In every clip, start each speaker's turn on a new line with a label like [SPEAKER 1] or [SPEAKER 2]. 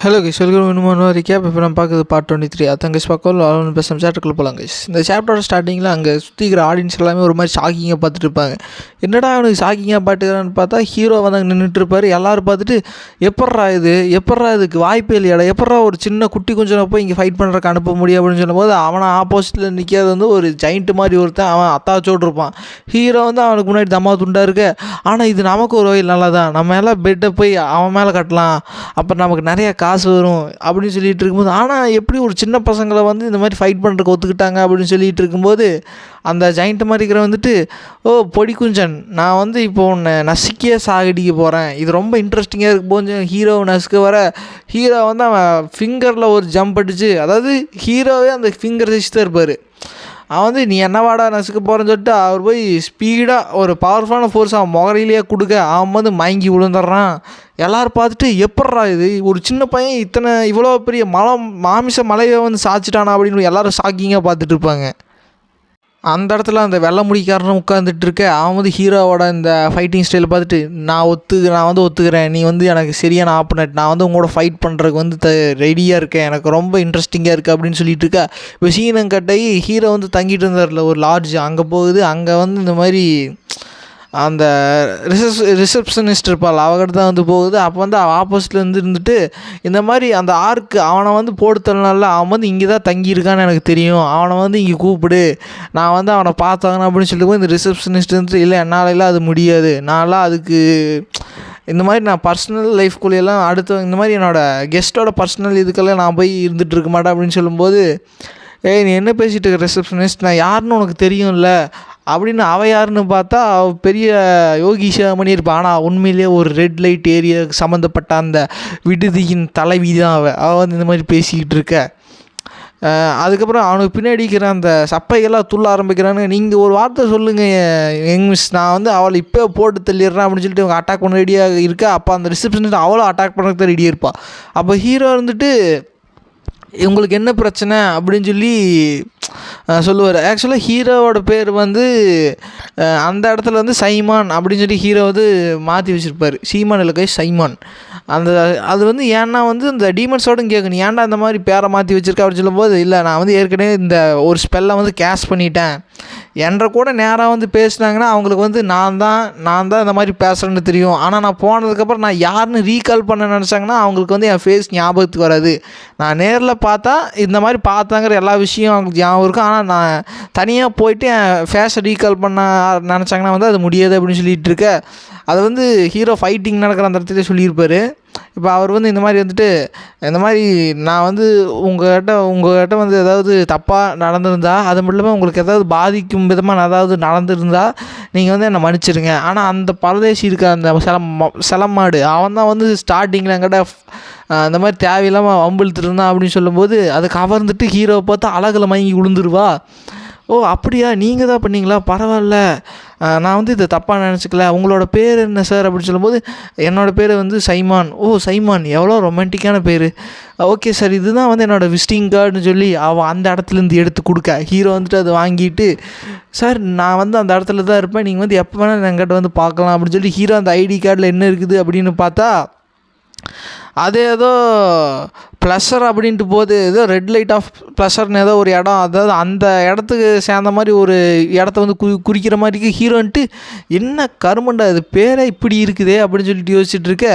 [SPEAKER 1] Hello guys, welcome இன்னும் வரைக்கும் இப்போ நம்ம பார்க்குறது பார்ட் 23. அதான் கைஸ் பார்க்கல ஆல்ரெடி பேசுகிற சாப்டருக்குள்ள போகலாம் கைஸ். இந்த சாப்டரோட ஸ்டார்டிங்கில் அங்கே சுற்றிக்கிற ஆடியன்ஸ் எல்லாமே ஒரு மாதிரி ஷாக்கிங்காக பார்த்துட்டு இருப்பாங்க. என்னடா அவனுக்கு ஷாக்கிங்காக பார்த்துக்கிறான்னு பார்த்தா ஹீரோ வந்து அங்கே நின்றுட்டு இருப்பார். எல்லோரும் பார்த்துட்டு எப்பட்றா இதுக்கு வாய்ப்பே இல்லையாடா, எப்பட்றா ஒரு சின்ன குட்டி கொஞ்சம் போய் இங்கே ஃபைட் பண்ணுறக்கு அனுப்ப முடியும் அப்படின்னு சொல்லும்போது அவனை ஆப்போசிட்டில் நிற்கிறது வந்து ஒரு ஜெயிண்ட் மாதிரி ஒருத்தன், அவன் அத்தாச்சோடு இருப்பான். ஹீரோ வந்து அவனுக்கு முன்னாடி தம்மா துண்டா இருக்கு. ஆனால் இது நமக்கு ஒரு வகையில் நல்லா தான், நம்ம எல்லாம் பெட்டை போய் அவன் மேலே கட்டலாம், அப்புறம் நமக்கு நிறைய காசு வரும் அப்படின்னு சொல்லிட்டு இருக்கும்போது, ஆனால் எப்படி ஒரு சின்ன பசங்களை வந்து இந்த மாதிரி ஃபைட் பண்ணுறதுக்கு ஒத்துக்கிட்டாங்க அப்படின்னு சொல்லிட்டு இருக்கும்போது அந்த ஜெயிண்ட் மாதிரி இருக்கிற வந்துட்டு, ஓ பொடி குஞ்சன், நான் வந்து இப்போ உன்னை நசுக்கியே சாகடிக்க போகிறேன், இது ரொம்ப இன்ட்ரெஸ்டிங்காக இருக்கு போது ஹீரோவை நசுக்க வர ஹீரோ வந்து அவன் ஃபிங்கரில் ஒரு ஜம்ப் அடிச்சு, அதாவது ஹீரோவே அந்த ஃபிங்கர் வச்சு தான் இருப்பார். அவன் வந்து நீ என்னவாடா நசுக்க போகிறேன்னு சொல்லிட்டு அவர் போய் ஸ்பீடாக ஒரு பவர்ஃபுல்லான ஃபோர்ஸ் அவன் முகரையிலேயே கொடுக்க அவன் வந்து மயங்கி விழுந்துடுறான். எல்லோரும் பார்த்துட்டு எப்பட்றா இது ஒரு சின்ன பையன் இவ்வளோ பெரிய மாமிச மலையை வந்து சாய்ச்சிட்டானா அப்படின்னு எல்லோரும் ஷாக்கிங்காக பார்த்துட்டு இருப்பாங்க. அந்த இடத்துல அந்த வெள்ளை முடிக்காரனும் உட்காந்துட்டு இருக்க, அவன் வந்து ஹீரோவோட இந்த ஃபைட்டிங் ஸ்டைலை பார்த்துட்டு நான் வந்து ஒத்துக்கிறேன், நீ வந்து எனக்கு சரியான ஆப்பனட், நான் வந்து உங்களோட ஃபைட் பண்ணுறதுக்கு வந்து ரெடியாக இருக்கேன், எனக்கு ரொம்ப இன்ட்ரெஸ்டிங்காக இருக்குது அப்படின்னு சொல்லிட்டு இருக்கா. இப்போ சீனங்கட்டை ஹீரோ வந்து தங்கிட்டு இருந்தார்ல ஒரு லாட்ஜ், அங்கே போகுது. அங்கே வந்து இந்த மாதிரி அந்த ரிசப்ஷனிஸ்ட் இருப்பாள், அவகிட்ட தான் வந்து போகுது. அப்போ வந்து அவள் ஆப்போசிட்லேருந்து இருந்துட்டு இந்த மாதிரி அந்த ஆர்க்கு அவனை வந்து போடுத்தனால அவன் வந்து இங்கே தான் தங்கியிருக்கான்னு எனக்கு தெரியும், அவனை வந்து இங்கே கூப்பிடு, நான் வந்து அவனை பார்த்தாங்கன்னு அப்படின்னு சொல்லிட்டு இந்த ரிசப்ஷனிஸ்ட் இருந்துட்டு, இல்லை என்னாலலாம் அது முடியாது, நான்லாம் அதுக்கு இந்த மாதிரி நான் பர்சனல் லைஃப்குள்ளேயெல்லாம் அடுத்து இந்த மாதிரி என்னோடய கெஸ்ட்டோட பர்சனல் இதுக்கெல்லாம் நான் போய் இருந்துகிட்டு இருக்க மாட்டேன் அப்படின்னு சொல்லும்போது, ஏய் நீ என்ன பேசிகிட்டு இருக்க ரிசப்ஷனிஸ்ட், நான் யாருன்னு உனக்கு தெரியும்ல அப்படின்னு. அவள் யாருன்னு பார்த்தா அவள் பெரிய யோகிஷா பண்ணியிருப்பாள். ஆனால் உண்மையிலேயே ஒரு ரெட் லைட் ஏரியாவுக்கு சம்மந்தப்பட்ட அந்த விடுதியின் தலைவி தான் அவள் வந்து இந்த மாதிரி பேசிக்கிட்டு இருக்க. அதுக்கப்புறம் அவனுக்கு பின்னாடி இருக்கிற அந்த சப்பைகள்லாம் துள்ள ஆரம்பிக்கிறான்னு, நீங்கள் ஒரு வார்த்தை சொல்லுங்கள் எங் மிஸ், நான் வந்து அவளை இப்போ போட்டு தள்ளிடுறேன் அப்படின்னு சொல்லிட்டு இவங்க அட்டாக் பண்ண ரெடியாக இருக்கா. அப்போ அந்த ரிசப்ஷனிஸ்ட் அவளும் அட்டாக் பண்ணுறதுக்கு தான் ரெடியாக இருப்பாள். அப்போ ஹீரோ இருந்துட்டு உங்களுக்கு என்ன பிரச்சனை அப்படின்னு சொல்லி சொல்லுவார். ஆக்சுவலாக ஹீரோவோட பேர் வந்து அந்த இடத்துல வந்து சைமான் அப்படின்னு சொல்லி ஹீரோ வந்து மாற்றி வச்சுருப்பார். சீமான் இல்லை கை சைமான். அது வந்து ஏன்னா வந்து இந்த டீமன்ஸோடும் கேட்கணும், ஏன்டா இந்த மாதிரி பேரை மாற்றி வச்சுருக்கேன் அப்படின்னு சொல்லும்போது, இல்லை நான் வந்து ஏற்கனவே இந்த ஒரு ஸ்பெல்லை வந்து கேஷ் பண்ணிட்டேன், என்ற கூட நேராக வந்து பேசுனாங்கன்னா அவங்களுக்கு வந்து நான் தான் இந்த மாதிரி பேசுகிறேன்னு தெரியும். ஆனால் நான் போனதுக்கப்புறம் நான் யாருன்னு ரீகால் பண்ண நினச்சாங்கன்னா அவங்களுக்கு வந்து என் ஃபேஸ் ஞாபகத்துக்கு வராது. நான் நேரில் பார்த்தா இந்த மாதிரி பார்த்தாங்கிற எல்லா விஷயம் அவங்களுக்கு ஞாபகம் இருக்கும். ஆனால் நான் தனியாக போயிட்டு என் ஃபேஸை ரீகால் பண்ண நினச்சாங்கன்னா வந்து அது முடியாது அப்படின்னு சொல்லிகிட்டு இருக்க. அதை வந்து ஹீரோ ஃபைட்டிங் நடக்கிற அந்த இடத்துல சொல்லியிருப்பார். இப்போ அவர் வந்து இந்த மாதிரி வந்துட்டு, இந்த மாதிரி நான் வந்து உங்கள்கிட்ட வந்து ஏதாவது தப்பாக நடந்திருந்தா, அது மட்டும் இல்லாமல் உங்களுக்கு ஏதாவது பாதிக்கும் விதமாக ஏதாவது நடந்திருந்தால் நீங்கள் வந்து என்னை மன்னிச்சிடுங்க. ஆனால் அந்த பரதேசி இருக்க அந்த செலமாடு அவன் தான் வந்து ஸ்டார்டிங்கில் என்கிட்ட இந்த மாதிரி தேவையில்லாமல் வம்பிழுத்துட்டு இருந்தான் அப்படின்னு சொல்லும்போது, அதை கவர்ந்துட்டு ஹீரோவை பார்த்து அழகில் மயங்கி விழுந்துருவா. ஓ அப்படியா, நீங்கள் தான் பண்ணீங்களா, பரவாயில்ல, நான் வந்து இதை தப்பாக நினச்சிக்கல, உங்களோட பேர் என்ன சார் அப்படின்னு சொல்லும்போது, என்னோடய பேர் வந்து சைமான். ஓ சைமான், எவ்வளோ ரொமான்டிக்கான பேர், ஓகே சார், இதுதான் வந்து என்னோடய விசிட்டிங் கார்டுன்னு சொல்லி அவள் அந்த இடத்துலேருந்து எடுத்து கொடுக்க, ஹீரோ வந்துட்டு அதை வாங்கிட்டு, சார் நான் வந்து அந்த இடத்துல தான் இருப்பேன், நீங்கள் வந்து எப்போ வேணால் என்கிட்ட வந்து பார்க்கலாம் அப்படின்னு சொல்லி ஹீரோ அந்த ஐடி கார்டில் என்ன இருக்குது அப்படின்னு பார்த்தா அது ஏதோ ப்ளஷர் அப்படின்ட்டு போது, ஏதோ ரெட் லைட் ஆஃப் ப்ளஷர்னு ஏதோ ஒரு இடம், அதாவது அந்த இடத்துக்கு சேர்ந்த மாதிரி ஒரு இடத்த வந்து குறிக்கிற மாதிரி ஹீரோன்ட்டு, என்ன கருமண்டா இது பேரே இப்படி இருக்குதே அப்படின்னு சொல்லிட்டு யோசிச்சுட்டு இருக்க.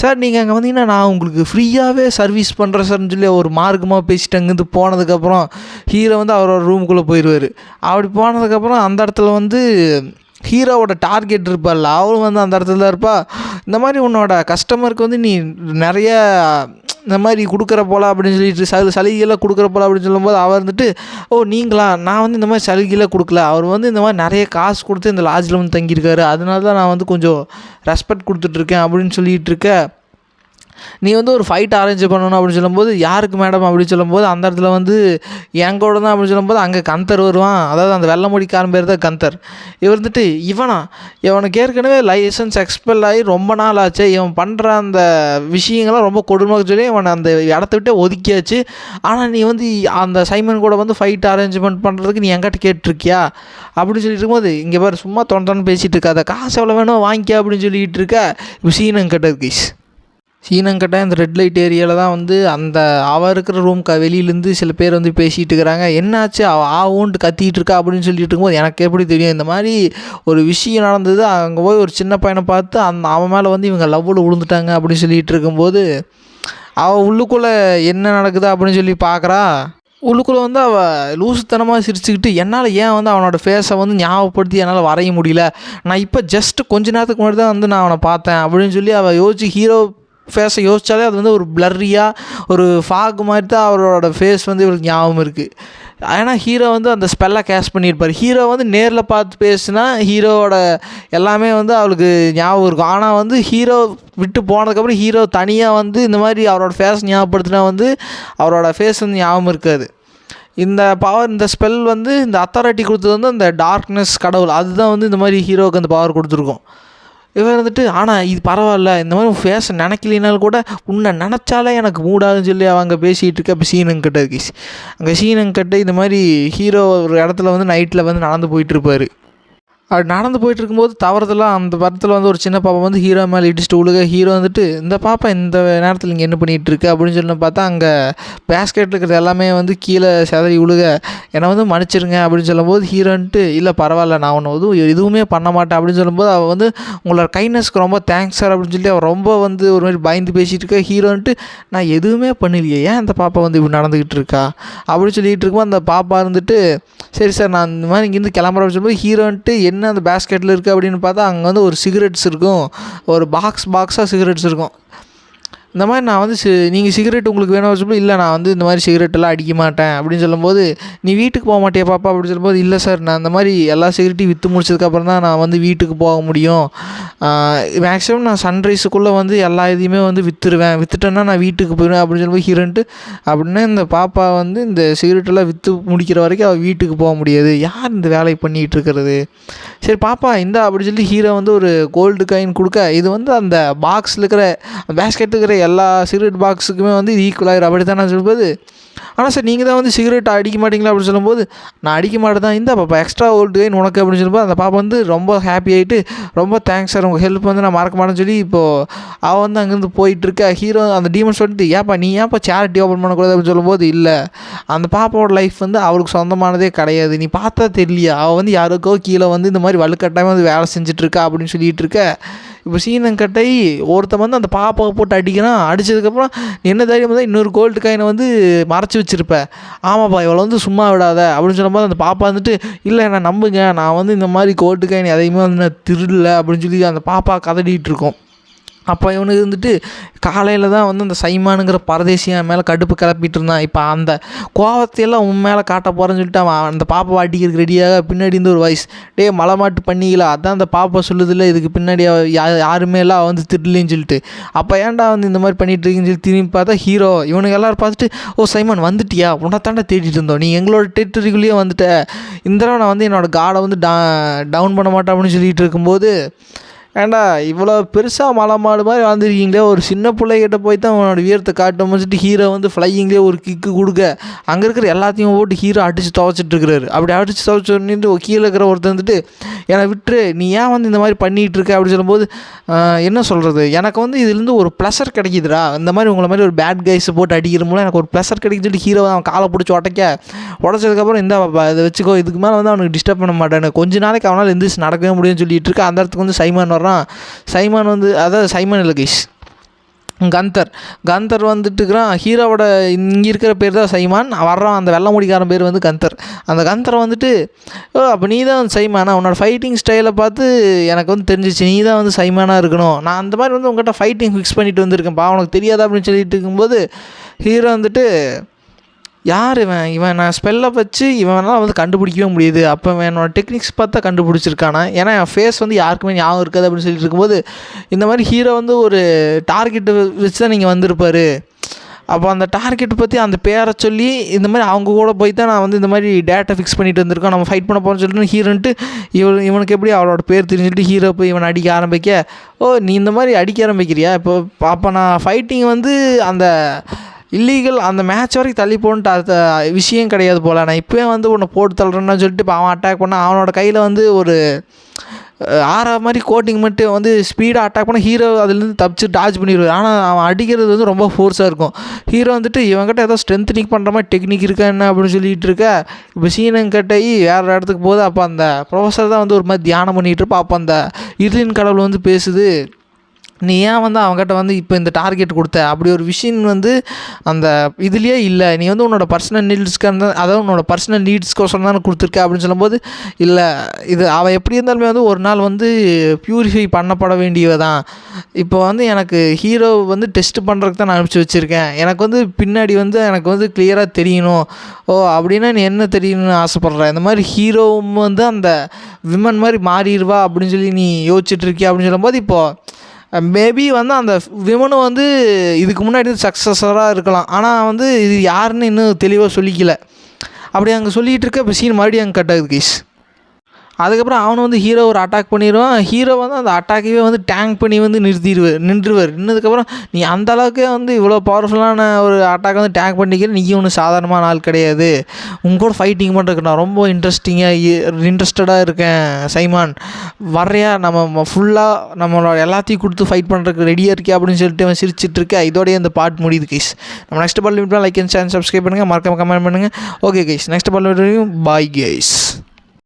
[SPEAKER 1] சார் நீங்கள் அங்கே வந்தீங்கன்னா நான் உங்களுக்கு ஃப்ரீயாகவே சர்வீஸ் பண்ணுறேன் சார்னு சொல்லி ஒரு மார்க்கமாக பேசிட்டு அங்கேருந்து போனதுக்கப்புறம் ஹீரோ வந்து அவரோட ரூமுக்குள்ளே போயிடுவார். அப்படி போனதுக்கப்புறம் அந்த இடத்துல வந்து ஹீரோவோட டார்கெட் இருப்பாள், அவளும் வந்து அந்த இடத்துல தான் இருப்பாள். இந்த மாதிரி உன்னோட கஸ்டமருக்கு வந்து நீ நிறைய இந்த மாதிரி கொடுக்குற போல அப்படின்னு சொல்லிட்டு சலுகையெல்லாம் கொடுக்குற போல அப்படின்னு சொல்லும்போது அவர் வந்துட்டு, ஓ நீங்களா, நான் வந்து இந்த மாதிரி சலுகையெல்லாம் கொடுக்கல, அவர் வந்து இந்த மாதிரி நிறைய காசு கொடுத்து இந்த லாட்ஜில் வந்து தங்கியிருக்காரு, அதனால தான் நான் வந்து கொஞ்சம் ரெஸ்பெக்ட் கொடுத்துட்ருக்கேன் அப்படின்னு சொல்லிகிட்டு இருக்க. நீ வந்து ஒரு ஃபைட் அரேஞ்ச் பண்ணணும் அப்படின்னு சொல்லும்போது, யாருக்கு மேடம் அப்படின்னு சொல்லும்போது, அந்த இடத்துல வந்து என் கூட தான் அப்படின்னு சொல்லும்போது அங்கே கந்தர் வருவான். அதாவது அந்த வெள்ளை முடிக்காரன் பேர் தான் கந்தர். இவர் வந்துட்டு, இவனுக்கு ஏற்கனவே லைசன்ஸ் எக்ஸ்பெல் ஆகி ரொம்ப நாள் ஆச்சு, இவன் பண்ணுற அந்த விஷயங்கள்லாம் ரொம்ப கொடுமையாக சொல்லி இவனை அந்த இடத்த விட்டே ஒதுக்கியாச்சு. ஆனால் நீ வந்து அந்த சைமன் கூட வந்து ஃபைட் அரேஞ்ச்மெண்ட் பண்ணுறதுக்கு நீ என்கிட்ட கேட்டிருக்கியா அப்படின்னு சொல்லிட்டு இருக்கும்போது, இங்கே பாரு சும்மா தொண்டன்னு பேசிகிட்டு இருக்காத, காசு எவ்வளோ வேணும் வாங்கிக்க அப்படின்னு சொல்லிக்கிட்டு இருக்க. இப்போ சீனன் கேட்டது கைஸ். சீனங்கிட்ட இந்த ரெட் லைட் ஏரியாவில் தான் வந்து அந்த அவள் இருக்கிற ரூம்க்கு வெளியிலேருந்து சில பேர் வந்து பேசிகிட்டு இருக்கிறாங்க. என்னாச்சு ஊன்ட்டு கத்திகிட்டு இருக்கா அப்படின்னு சொல்லிட்டு இருக்கும்போது எனக்கு எப்படி தெரியும் இந்த மாதிரி ஒரு விஷயம் நடந்தது. அங்கே போய் ஒரு சின்ன பையனை பார்த்து அவன் மேலே வந்து இவங்க லவ்வில் விழுந்துட்டாங்க அப்படின்னு சொல்லிட்டு இருக்கும்போது அவள் உள்ளுக்குள்ளே என்ன நடக்குது அப்படின்னு சொல்லி பார்க்குறா. உள்ளுக்குள்ளே வந்து அவள் லூசுத்தனமாக சிரிச்சுக்கிட்டு என்னால் ஏன் வந்து அவனோட ஃபேஸை வந்து ஞாபகப்படுத்தி என்னால் வரைய முடியல, நான் இப்போ ஜஸ்ட்டு கொஞ்ச நேரத்துக்கு முன்னாடி தான் வந்து நான் அவனை பார்த்தேன் அப்படின்னு சொல்லி அவள் யோசிச்சு ஹீரோ ஃபேஸை யோசித்தாலே அது வந்து ஒரு பிளர்ரியாக ஒரு ஃபாக் மாதிரி தான் அவரோட ஃபேஸ் வந்து இவருக்கு ஞாபகம் இருக்குது. ஏன்னா ஹீரோ வந்து அந்த ஸ்பெல்லை கேஷ் பண்ணியிருப்பார். ஹீரோ வந்து நேரில் பார்த்து பேசுனா ஹீரோவோட எல்லாமே வந்து அவளுக்கு ஞாபகம் இருக்கும். ஆனால் வந்து ஹீரோ விட்டு போனதுக்கப்புறம் ஹீரோ தனியாக வந்து இந்த மாதிரி அவரோட ஃபேஸ் ஞாபகப்படுத்தினா வந்து அவரோட ஃபேஸ் வந்து ஞாபகம் இருக்காது. இந்த பவர் இந்த ஸ்பெல் வந்து இந்த அத்தாரிட்டி கொடுத்தது வந்து அந்த டார்க்னஸ் கடவுள் அதுதான் வந்து இந்த மாதிரி ஹீரோவுக்கு அந்த பவர் கொடுத்துருக்கோம். இவன் வந்துட்டு ஆனால் இது பரவாயில்ல இந்த மாதிரி ஃபேஸை நினைக்கலினாலும் கூட உன்னை நினச்சாலே எனக்கு மூடாதுன்னு சொல்லி அவங்க பேசிகிட்டு இருக்க. அப்போ சீனங்கிட்ட இருக்கு. அங்கே சீனங்கிட்ட இந்த மாதிரி ஹீரோ ஒரு இடத்துல வந்து நைட்டில் வந்து நடந்து போயிட்டுருப்பார். அது நடந்து போயிட்டு இருக்கும்போது தவறுதலாக அந்த படத்தில் வந்து ஒரு சின்ன பாப்பா வந்து ஹீரோ மேலே இடிச்சுட்டு விழுக. ஹீரோ வந்துட்டு இந்த பாப்பா இந்த நேரத்தில் இங்கே என்ன பண்ணிகிட்டு இருக்கு அப்படின்னு சொல்லி பார்த்தா அங்கே பேஸ்கெட்டில் இருக்கிறது எல்லாமே வந்து கீழே செதறி விழுக. என்னை வந்து மன்னிச்சிருங்க அப்படின்னு சொல்லும்போது ஹீரோன்ட்டு இல்லை பரவாயில்ல நான் ஒன்று எதுவுமே பண்ண மாட்டேன் அப்படின்னு சொல்லும்போது அவள் வந்து உங்களோட கைண்ட்னஸ்க்கு ரொம்ப தேங்க்ஸ் சார் அப்படின்னு சொல்லி அவள் ரொம்ப வந்து ஒரு மாதிரி பயந்து பேசிகிட்டு இருக்கா. ஹீரோன்ட்டு நான் எதுவுமே பண்ணலையே, ஏன் அந்த பாப்பா வந்து இப்படி நடந்துக்கிட்டு இருக்கா அப்படின்னு சொல்லிகிட்டு இருக்கும்போது அந்த பாப்பா இருந்துட்டு சரி சார் நான் இந்த மாதிரி இங்கேருந்து கிளம்புறேன்னு சொல்லும்போது ஹீரோன்ட்டு என்ன அந்த பேஸ்கெட்டில் இருக்குது அப்படின்னு பார்த்தா அங்கே வந்து ஒரு சிகரெட்ஸ் இருக்கும், ஒரு பாக்ஸாக சிகரெட்ஸ் இருக்கும். இந்த மாதிரி நான் வந்து நீங்கள் சிகரெட் உங்களுக்கு வேணும் சொல்லும்போது இல்லை நான் வந்து இந்த மாதிரி சிகரெட்டெல்லாம் அடிக்க மாட்டேன் அப்படின்னு சொல்லும்போது நீ வீட்டுக்கு போக மாட்டியா பாப்பா அப்படின்னு சொல்லும்போது இல்லை சார் நான் இந்த மாதிரி எல்லா சிகரெட்டையும் விற்று முடிச்சதுக்கப்புறம் தான் நான் வந்து வீட்டுக்கு போக முடியும், மேக்ஸிமம் நான் சன்ரைஸுக்குள்ளே வந்து எல்லா இதையுமே வந்து விற்றுட்டேன்னா நான் வீட்டுக்கு போயிடுவேன் அப்படின்னு சொல்லும்போது ஹீரோன்ட்டு அப்படின்னு இந்த பாப்பா வந்து இந்த சிகரெட்டெல்லாம் விற்று முடிக்கிற வரைக்கும் அவள் வீட்டுக்கு போக முடியாது, யார் இந்த வேலையை பண்ணிகிட்டு இருக்கிறது, சரி பாப்பா இந்தா அப்படின்னு சொல்லி ஹீரோ வந்து ஒரு கோல்டு காயின் கொடுக்க இது வந்து அந்த பாக்ஸில் இருக்கிற பேஸ்கெட் இருக்கிற எல்லா சிகரெட் பாக்ஸுக்குமே வந்து இது ஈக்குவலாகிடும் அப்படி தான் நான் சொல்லும்போது ஆனால் சார் நீங்கள் தான் வந்து சிகரெட் அடிக்க மாட்டீங்களா அப்படின்னு சொல்லும்போது நான் அடிக்க மாட்டேன் தான் இந்த பாப்பா எக்ஸ்ட்ரா கோல்டு காயின் உனக்கு அப்படின்னு சொல்லும்போது அந்த பாப்பா வந்து ரொம்ப ஹாப்பி ஆகிட்டு ரொம்ப தேங்க்ஸ் சார் உங்கள் ஹெல்ப் வந்து நான் மறக்க மாட்டேன்னு சொல்லி இப்போது அவள் வந்து அங்கேருந்து போயிட்டுருக்கா. ஹீரோ அந்த டீமன்ஸ் வந்துட்டு ஏன்ப்பா சேரிட்டி ஓப்பன் பண்ணக்கூடாது அப்படின்னு சொல்லும்போது இல்லை அந்த பாப்பாவோட லைஃப் வந்து அவளுக்கு சொந்தமானதே கிடையாது, நீ பார்த்தா தெரியலையா அவள் வந்து யாருக்கோ கீழே வந்து இந்த மாதிரி வலுக்கட்டாயமாக வந்து வேலை செஞ்சிட்ருக்கா அப்படின்னு சொல்லிகிட்டு இருக்க. இப்போ சீனங்கட்டை ஒருத்தன் வந்து அந்த பாப்பாவை போட்டு அடிக்கிறான். அடித்ததுக்கப்புறம் என்ன தைரியம் தான் இன்னொரு கோல்டு காயினை வந்து மறைச்சி வச்சுருப்பேன், ஆமாப்பா இவளை வந்து சும்மா விடாத அப்படின்னு சொல்லும்போது அந்த பாப்பா வந்துட்டு இல்லை நான் நம்புங்க நான் வந்து இந்த மாதிரி கோல்டு காயின் எதையுமே வந்து நான் திருடல அப்படின்னு சொல்லி அந்த பாப்பா கதடிகிட்டு இருக்கோம். அப்போ இவனுக்கு வந்துட்டு காலையில் தான் வந்து அந்த சைமானுங்கிற பரதேசியன் மேலே கடுப்பு கிளப்பிட்டு இருந்தான். இப்போ அந்த கோவத்தையெல்லாம் உன் மேலே காட்ட போகிறேன்னு சொல்லிட்டு அவன் அந்த பாப்பாவை அடிக்கிறதுக்கு ரெடியாக பின்னாடி இருந்து ஒரு வாய்ஸ் மலை மாட்டு பண்ணிக்கல அதான் அந்த பாப்பா சொல்லுதில்ல இதுக்கு பின்னாடி யாருமே எல்லாம் வந்து திருடலேன்னு சொல்லிட்டு அப்போ ஏன்டா வந்து இந்த மாதிரி பண்ணிகிட்டு இருக்கீங்கன்னு சொல்லி திரும்பி பார்த்தா ஹீரோ இவனுக்கு எல்லோரும் பார்த்துட்டு ஓ சைமான் வந்துட்டியா உன்னைத்தாண்டா தேடிட்டு இருந்தோம், நீ எங்களோட டெரிட்டரிக்குள்ளேயே வந்துட்ட, இந்த தடவை நான் வந்து என்னோடய காடை வந்து டவுன் பண்ண மாட்டேன் அப்படின்னு சொல்லிட்டு இருக்கும்போது ஏண்டா இவ்வளோ பெருசாக மலை மாடு மாதிரி வாழ்ந்துருக்கீங்களே ஒரு சின்ன பிள்ளைகிட்ட போய் தான் அவனோட வீரத்தை காட்டும் வச்சுட்டு ஹீரோ வந்து ஃப்ளையிங்லேயே ஒரு கிக்கு கொடுக்க அங்கே இருக்கிற எல்லாத்தையும் போட்டு ஹீரோ அடித்து துவைச்சிட்ருக்கிறாரு. அப்படி அடித்து துவைச்சிட்டு கீழே இருக்கிற ஒருத்தர் வந்துட்டு என்னை விட்டுரு நீ ஏன் வந்து இந்த மாதிரி பண்ணிகிட்டு இருக்க அப்படின்னு சொல்லும்போது என்ன சொல்கிறது எனக்கு வந்து இதுலேருந்து ஒரு ப்ளஷர் கிடைக்கிதுடா, இந்த மாதிரி உங்களை மாதிரி ஒரு பேட் கைஸை போட்டு அடிக்கிற மூலம் எனக்கு ஒரு ப்ளஷர் கிடைக்குன்னு சொல்லிட்டு ஹீரோ அவன் காலை பிடிச்சி உடச்சதுக்கப்புறம் இந்த இதை வச்சுக்கோ இதுக்கு மேலே வந்து அவனுக்கு டிஸ்டர்ப் பண்ண மாட்டேன் கொஞ்ச நாளைக்கு அவனால் எந்திரிச்சு நடக்கவே முடியும்னு சொல்லிட்டு இருக்கா. அந்த இடத்துக்கு வந்து சைமான் சைமான் வந்து அதாவது சைமன் இல்லை கைஸ் கந்தர் வந்துட்டு இருக்கிறான். ஹீரோவோட இங்கே இருக்கிற பேர் தான் சைமான், வர்றான் அந்த வெள்ளை முடிக்காரன் பேர் வந்து கந்தர். அந்த கந்தரை வந்துட்டு அப்போ நீ தான் வந்து சைமானா, உன்னோட ஃபைட்டிங் ஸ்டைலை பார்த்து எனக்கு வந்து தெரிஞ்சிச்சு நீ தான் வந்து சைமானாக இருக்கணும், நான் அந்த மாதிரி வந்து உங்கள்கிட்ட ஃபைட்டிங் ஃபிக்ஸ் பண்ணிட்டு வந்திருக்கேன்ப்பா உனக்கு தெரியாதா அப்படின்னு சொல்லிட்டு இருக்கும்போது ஹீரோ வந்துட்டு யார் இவன் நான் ஸ்பெல்லை வச்சு இவனால் வந்து கண்டுபிடிக்கவே முடியுது, அப்போ என்னோட டெக்னிக்ஸ் பார்த்தா கண்டுபிடிச்சிருக்கானா, ஏன்னா என் ஃபேஸ் வந்து யாருக்குமே ஞாபகம் இருக்காது அப்படின்னு சொல்லிட்டு இருக்கும்போது இந்த மாதிரி ஹீரோ வந்து ஒரு டார்கெட்டை வச்சு தான் நீங்கள் வந்திருப்பார், அப்போ அந்த டார்கெட்டை பற்றி அந்த பேரை சொல்லி இந்த மாதிரி அவங்க கூட போய் தான் நான் வந்து இந்த மாதிரி டேட்டா ஃபிக்ஸ் பண்ணிட்டு வந்திருக்கோம் நம்ம ஃபைட் பண்ண போகிறோம்னு சொல்லிட்டு ஹீரோன்ட்டு இவனுக்கு எப்படி அவளோட பேர் தெரிஞ்சுட்டு ஹீரோ போய் இவனை அடிக்க ஆரம்பிக்க ஓ நீ இந்த மாதிரி அடிக்க ஆரம்பிக்கிறியா இப்போ அப்போ நான் ஃபைட்டிங் வந்து அந்த இல்லீகல் அந்த மேட்ச் வரைக்கும் தள்ளி போன்ட்டு அது விஷயம் கிடையாது போல். நான் இப்போயே வந்து உன்னை போட்டு தள்ளுறேன்னு சொல்லிட்டு இப்போ அவன் அட்டாக் பண்ணால் அவனோட கையில் வந்து ஒரு ஆறா மாதிரி கோட்டிங் மட்டும் வந்து ஸ்பீடாக அட்டாக் பண்ண ஹீரோ அதுலேருந்து தப்பிச்சு டாச் பண்ணிடுவார். ஆனால் அவன் அடிக்கிறது வந்து ரொம்ப ஃபோர்ஸாக இருக்கும். ஹீரோ வந்துட்டு இவன்கிட்ட ஏதோ ஸ்ட்ரென்த்னிங் பண்ணுற மாதிரி டெக்னிக் இருக்கா என்ன அப்படின்னு சொல்லிகிட்டு இருக்க. இப்போ சீனன் கட்டாயி வேறு இடத்துக்கு போகுது. அப்போ அந்த ப்ரொஃபஸர் தான் வந்து ஒரு மாதிரி தியானம் பண்ணிகிட்டு இருப்பா. அப்போ அந்த இருளின் கடவுள் வந்து பேசுது, நீ ஏன் வந்து அவங்ககிட்ட வந்து இப்போ இந்த டார்கெட் கொடுத்த, அப்படி ஒரு விஷயம் வந்து அந்த இதுலேயே இல்லை, நீ வந்து உன்னோட பர்சனல் நீட்ஸ்க்கு அதாவது உன்னோட பர்சனல் நீட்ஸ்க்கோசரம் தானே கொடுத்துருக்க அப்படின்னு சொல்லும்போது, இல்லை இது அவள் எப்படி இருந்தாலுமே வந்து ஒரு நாள் வந்து ப்யூரிஃபை பண்ணப்பட வேண்டியவ தான். இப்போ வந்து எனக்கு ஹீரோ வந்து டெஸ்ட் பண்ணுறதுக்கு தான் நான் அனுப்பிச்சி வச்சுருக்கேன். எனக்கு வந்து பின்னாடி வந்து எனக்கு வந்து கிளியராக தெரியணும். ஓ அப்படின்னா நீ என்ன தெரியணும்னு ஆசைப்பட்ற, இந்த மாதிரி ஹீரோவும் வந்து அந்த விமன் மாதிரி மாறிடுவா அப்படின்னு சொல்லி நீ யோசிச்சுட்ருக்கிய அப்படின்னு சொல்லும்போது, இப்போது மேபி வந்து அந்த விமனும் வந்து இதுக்கு முன்னாடி சக்ஸஸராக இருக்கலாம். ஆனால் வந்து இது யாருன்னு இன்னும் தெளிவாக சொல்லிக்கல. அப்படி அங்கே சொல்லிகிட்டு இருக்க இப்போ சீன் மறுபடியும் அங்கே கட் ஆகுது கைஸ். அதுக்கப்புறம் அவனை வந்து ஹீரோ ஒரு அட்டாக் பண்ணிடுவான். ஹீரோ வந்து அந்த அட்டாக்கையே வந்து டேங்க் பண்ணி வந்து நின்றுவார். நின்றதுக்கப்புறம் நீ அந்த அளவுக்கே வந்து இவ்வளோ பவர்ஃபுல்லான ஒரு அட்டாக் வந்து டேங்க் பண்ணிக்கிற, நீ ஒன்றும் சாதாரணமான ஆள் கிடையாது. உங்கூட ஃபைட்டிங் பண்ணுறதுக்கு நான் ரொம்ப இன்ட்ரெஸ்டடாக இருக்கேன் சைமான், வர்றையா நம்ம ஃபுல்லாக நம்மளோட எல்லாத்தையும் கொடுத்து ஃபைட் பண்ணுறதுக்கு ரெடியாக இருக்கே அப்படின்னு சொல்லிட்டு அவன் சிரிச்சிட்டு இருக்கேன். இதோடய இந்த பார்ட் முடியுது கைஸ். நம்ம நெக்ஸ்ட் பால் லைக் அண்ட் சேனல் சப்ஸ்கிரைப் பண்ணுங்கள், மறக்காம கமெண்ட் பண்ணுங்கள். ஓகே கைஸ், நெக்ஸ்ட் பால் வரைக்கும் பாய் கைஸ்.